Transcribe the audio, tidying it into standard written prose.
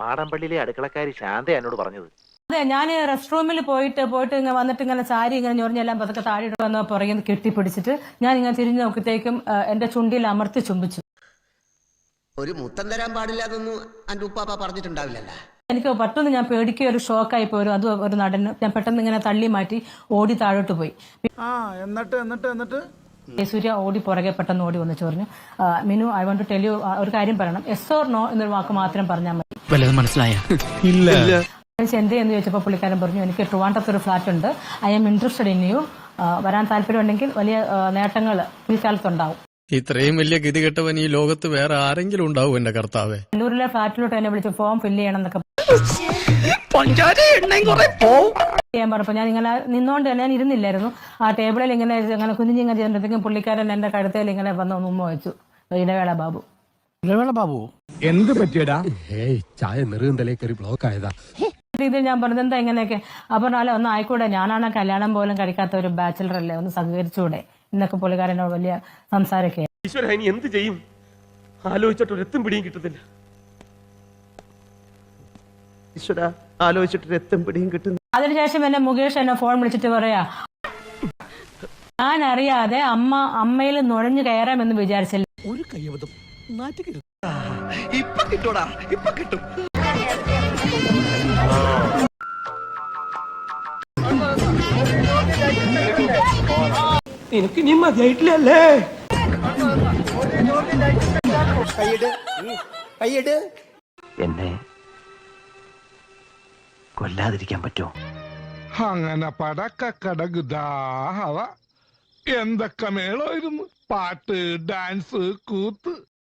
മാടമ്പള്ളിയിലെ അടുക്കളക്കാരി ശാന്ത എന്നോട് പറഞ്ഞത്. അതെ, ഞാൻ റെസ്റ്റ് റൂമിൽ പോയിട്ട് ഇങ്ങനെ വന്നിട്ട് ഇങ്ങനെ സാരി ഇങ്ങനെ ഞൊറിഞ്ഞെല്ലാം പതുക്കെ താഴെ വന്ന പുറകെ കെട്ടിപ്പിടിച്ചിട്ട് ഞാൻ ഇങ്ങനെ തിരിഞ്ഞു നോക്കിയത്തേക്കും എന്റെ ചുണ്ടിൽ അമർത്തി ചുംബിച്ചു. ഒരു മുത്തം തരാൻ പാടില്ലാതൊന്നും എന്റെ ഉപ്പാപ്പ പറഞ്ഞിട്ടുണ്ടാവില്ലല്ലോ. എനിക്ക് പെട്ടെന്ന് ഞാൻ പേടിക്കുക, ഒരു ഷോക്കായി പോരും. അത് ഒരു നടന് ഞാൻ പെട്ടെന്ന് ഇങ്ങനെ തള്ളി മാറ്റി ഓടി താഴോട്ട് പോയി. എന്നിട്ട് സൂര്യ ഓടി പുറകെ പെട്ടെന്ന് ഓടി വന്ന് ചോദിച്ചു, Minu, I want to tell you, ഒരു കാര്യം പറയണം, യെസ് ഓർ നോ എന്നൊരു വാക്ക് മാത്രം പറഞ്ഞാൽ മതി. മനസ്സിലായ എന്ത് എന്ന് ചോദിച്ചപ്പോൾ പുള്ളിക്കാരൻ പറഞ്ഞു, എനിക്ക് ട്രിവാൻഡ്രത്ത് ഒരു ഫ്ലാറ്റ് ഉണ്ട്, I am interested in you, വരാൻ താല്പര്യമുണ്ടെങ്കിൽ വലിയ നേട്ടങ്ങൾ ഈ കാലത്തുണ്ടാവും. ഇത്രയും വലിയ ഗതികെട്ടവൻ ഈ ലോകത്ത് വേറെ ആരെങ്കിലും ഉണ്ടാവും എന്റെ കർത്താവേ. കണ്ണൂരിലെ ഫ്ലാറ്റിലോട്ട് എന്നെ വിളിച്ച് ഫോം ഫില്ല് ചെയ്യണം എന്നൊക്കെ ചെയ്യാൻ പറഞ്ഞപ്പോ ഞാൻ ഇങ്ങനെ നിന്നോണ്ട് ഞാൻ ഇരുന്നില്ലായിരുന്നു. ആ ടേബിളിൽ ഇങ്ങനെ കുഞ്ഞിങ്ങനെ ചെയ്യുമ്പോഴത്തേക്കും പുള്ളിക്കാരൻ എന്റെ കഴുത്തേൽ ഇങ്ങനെ വന്ന് ഉമ്മ വെച്ചു. ഇടവേള ബാബു എന്ത് പറ്റിയടാ? ചായ നെറുകന്തലേ കയറി ബ്ലോക്ക് ആയതാ. ഇത് ഞാൻ പറഞ്ഞത് എന്താ ഇങ്ങനെയൊക്കെ. അപ്പൊ ഒന്ന് ആയിക്കൂടെ, ഞാനാണ് കല്യാണം പോലും കഴിക്കാത്ത ഒരു ബാച്ചിലർ അല്ലേ, ഒന്ന് സഹകരിച്ചൂടെ എന്നൊക്കെ പുള്ളിക്കാരനോട് വലിയ സംസാരമൊക്കെ. ഈശ്വര, ഇനി എന്ത് ചെയ്യും? ആലോചിച്ചിട്ട് ഒരെത്തും പിടിയും കിട്ടുന്നില്ല. ഈശ്വര, ആലോചിച്ചിട്ട് ഒരെത്തും പിടിയും കിട്ടുന്നില്ല. അതിനുശേഷം എന്നെ മുകേഷ് എന്നെ ഫോൺ വിളിച്ചിട്ട് പറയാ, ഞാൻ അറിയാതെ അമ്മയിൽ നുഴഞ്ഞു കയറാമെന്ന് വിചാരിച്ചില്ല. ഒരു കയ്യബദ്ധം നാറ്റുകരുത്. ഇപ്പൊ കിട്ടൂടാ, ഇപ്പൊ കിട്ടും. എനിക്ക് നീ മതിയായിട്ടില്ലല്ലേ? എന്നെ കൊല്ലാതിരിക്കാൻ പറ്റുമോ? അങ്ങനെ പടക്കടകുദാഹവ എന്തൊക്കെ മേളായിരുന്നു. പാട്ട്, ഡാൻസ്, കൂത്ത്.